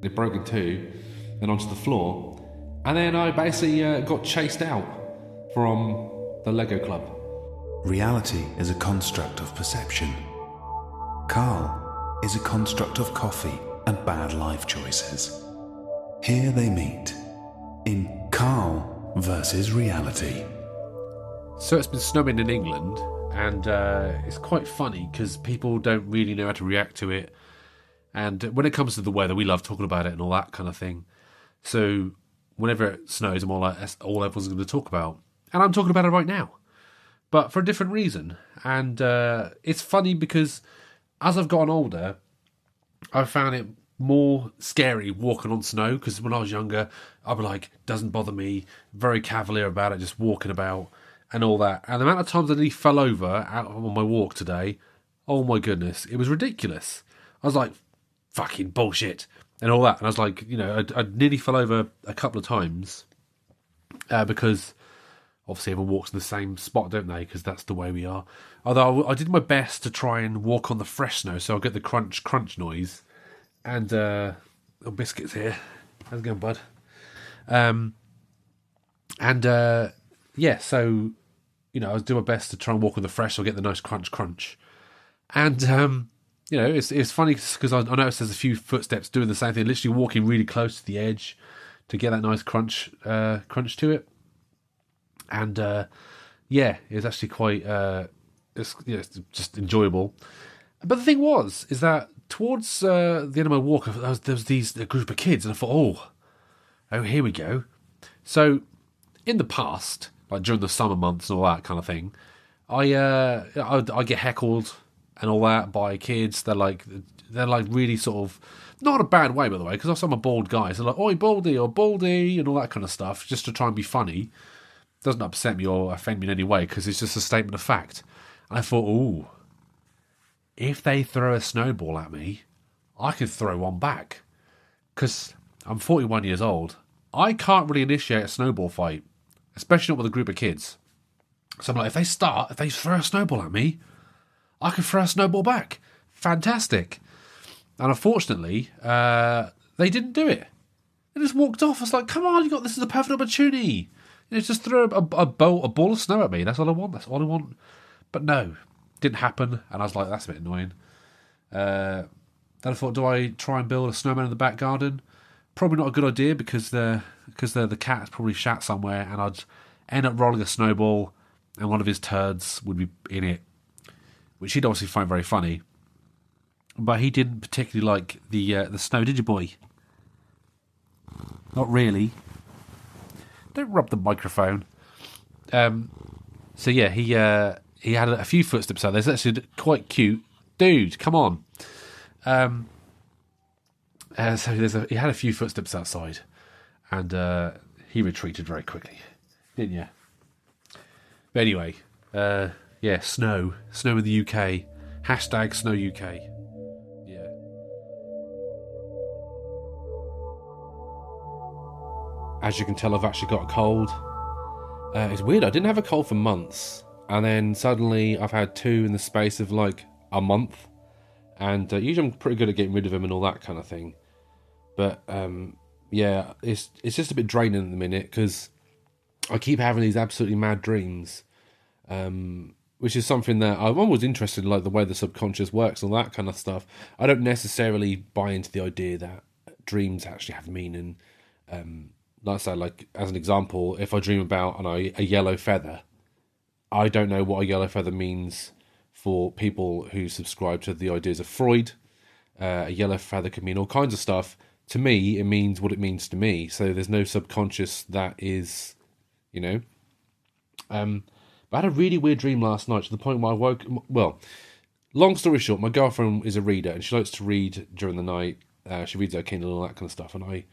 It broke in two, then onto the floor, and then I basically got chased out from the Lego Club. Reality is a construct of perception. Carl is a construct of coffee and bad life choices. Here they meet in Carl versus reality. So it's been snowing in England, and it's quite funny because people don't really know how to react to it. And when it comes to the weather, we love talking about it and all that kind of thing. So whenever it snows, I'm all like, that's all everyone's going to talk about. And I'm talking about it right now, but for a different reason. And it's funny because as I've gotten older, I've found it more scary walking on snow, because when I was younger, I'd be like, doesn't bother me, very cavalier about it, just walking about and all that. And the amount of times I nearly fell over out on my walk today, oh my goodness, it was ridiculous. I was like, fucking bullshit and all that. And I was like, I nearly fell over a couple of times because obviously everyone walks in the same spot, don't they? Because that's the way we are. Although I did my best to try and walk on the fresh snow, so I'll get the crunch noise. And little biscuits here. How's it going, bud? So I was doing my best to try and walk on the fresh, so I'll get the nice crunch. And it's funny because I noticed there's a few footsteps doing the same thing, literally walking really close to the edge to get that nice crunch to it. And it's actually quite it's just enjoyable. But the thing is that towards the end of my walk, there was a group of kids, and I thought, oh, here we go. So in the past, like during the summer months and all that kind of thing, I get heckled and all that by kids. They're like really sort of, not in a bad way, by the way, because I'm a bald guy. So they're like, oi, baldy, or baldy, and all that kind of stuff, just to try and be funny. Doesn't upset me or offend me in any way, because it's just a statement of fact. And I thought, ooh, if they throw a snowball at me, I could throw one back. Because I'm 41 years old. I can't really initiate a snowball fight, especially not with a group of kids. So I'm like, if they throw a snowball at me, I can throw a snowball back. Fantastic. And unfortunately, they didn't do it. They just walked off. I was like, come on, this is a perfect opportunity. Just throw a ball of snow at me. That's all I want. That's all I want. But no, didn't happen. And I was like, that's a bit annoying. Then I thought, do I try and build a snowman in the back garden? Probably not a good idea, because the cat's probably shat somewhere, and I'd end up rolling a snowball, and one of his turds would be in it, which he'd obviously find very funny. But he didn't particularly like the snow, did you, boy? Not really. Don't rub the microphone. So yeah, he had a few footsteps out there. It's actually quite cute. Dude, come on. So he had a few footsteps outside, and he retreated very quickly, didn't you? But anyway, snow in the UK. Hashtag snow UK. Yeah. As you can tell, I've actually got a cold. It's weird. I didn't have a cold for months, and then suddenly I've had two in the space of like a month. And usually I'm pretty good at getting rid of them and all that kind of thing. But it's just a bit draining at the minute, because I keep having these absolutely mad dreams, which is something that I'm always interested in, like the way the subconscious works and all that kind of stuff. I don't necessarily buy into the idea that dreams actually have meaning. Like I say, like as an example, if I dream about a yellow feather, I don't know what a yellow feather means for people who subscribe to the ideas of Freud. A yellow feather can mean all kinds of stuff. To me, it means what it means to me. So there's no subconscious that is, But I had a really weird dream last night, to the point where I woke. Well, long story short, my girlfriend is a reader, and she likes to read during the night. She reads her Kindle and all that kind of stuff. And I'm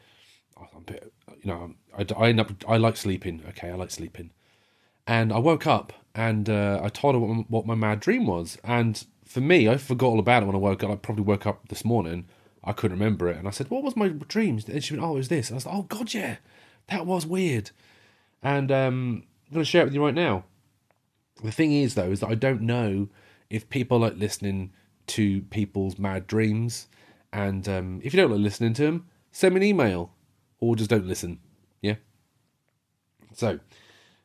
a bit, I like sleeping. Okay, I like sleeping. And I woke up, and I told her what my mad dream was. And for me, I forgot all about it when I woke up. I probably woke up this morning. I couldn't remember it. And I said, what was my dream? And she went, oh, it was this. And I was like, oh, God, yeah. That was weird. And I'm going to share it with you right now. The thing is, though, is that I don't know if people like listening to people's mad dreams. And if you don't like listening to them, send me an email, or just don't listen. Yeah. So,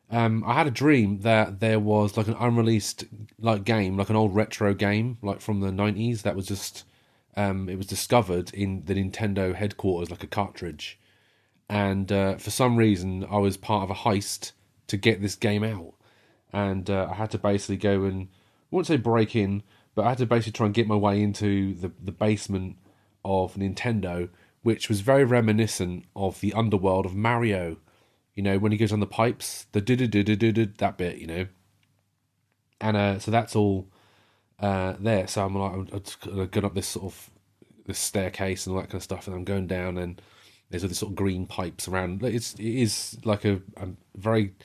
I had a dream that there was like an unreleased like game, like an old retro game, like from the 90s, that was just it was discovered in the Nintendo headquarters, like a cartridge. And for some reason, I was part of a heist to get this game out, and I had to basically go and, I won't say break in, but I had to basically try and get my way into the basement of Nintendo, which was very reminiscent of the underworld of Mario. You know, when he goes on the pipes, the do that bit, you know. And so that's all there. So I'm like, I'm just going up this sort of this staircase and all that kind of stuff, and I'm going down, and there's all these sort of green pipes around. It is like a very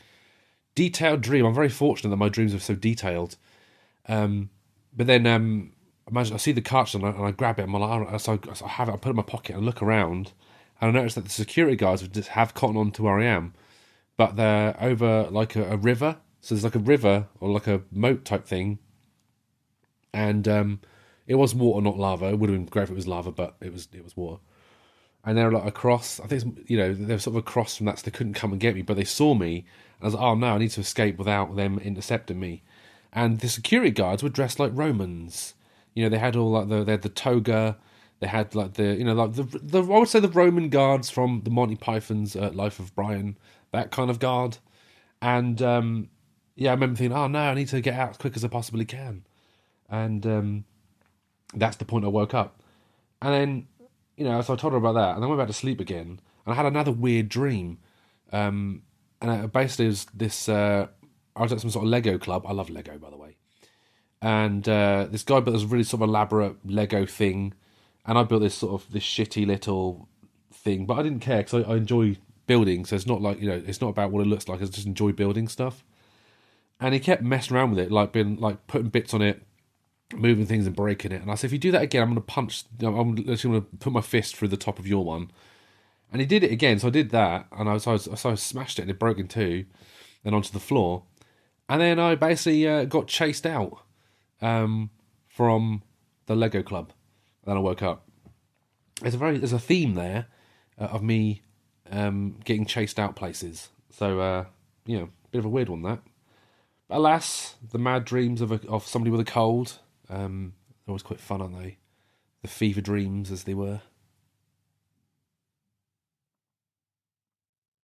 detailed dream. I'm very fortunate that my dreams are so detailed. But then imagine I see the cartridge and I grab it. And I'm like, oh, so I have it. I put it in my pocket and look around, and I notice that the security guards would just have cotton on to where I am, but they're over like a river. So there's like a river or like a moat type thing, and it was water, not lava. It would have been great if it was lava, but it was water. And they're like across. I think it's, you know, they're sort of across from that, so they couldn't come and get me. But they saw me, and I was like, oh no, I need to escape without them intercepting me. And the security guards were dressed like Romans. You know, they had all like they had the toga. They had like the, you know, like the I would say the Roman guards from the Monty Python's Life of Brian, that kind of guard. And yeah, I remember thinking, oh no, I need to get out as quick as I possibly can. And that's the point I woke up. And then, you know, so I told her about that, and then I went back to sleep again, and I had another weird dream. And basically it was this, I was at some sort of Lego club. I love Lego, by the way. And this guy built this really sort of elaborate Lego thing, and I built this sort of this shitty little thing, but I didn't care because I enjoy building, so it's not like, you know, it's not about what it looks like, I just enjoy building stuff. And he kept messing around with it, like being like putting bits on it, moving things and breaking it. And I said, if you do that again, I'm going to punch, I'm literally going to put my fist through the top of your one. And he did it again, so I did that, and I smashed it, and it broke in two, then onto the floor. And then I basically got chased out from the Lego club. Then I woke up. There's a theme there of me getting chased out places. So you know, bit of a weird one that. But alas, the mad dreams of somebody with a cold. They're always quite fun, aren't they? The fever dreams, as they were.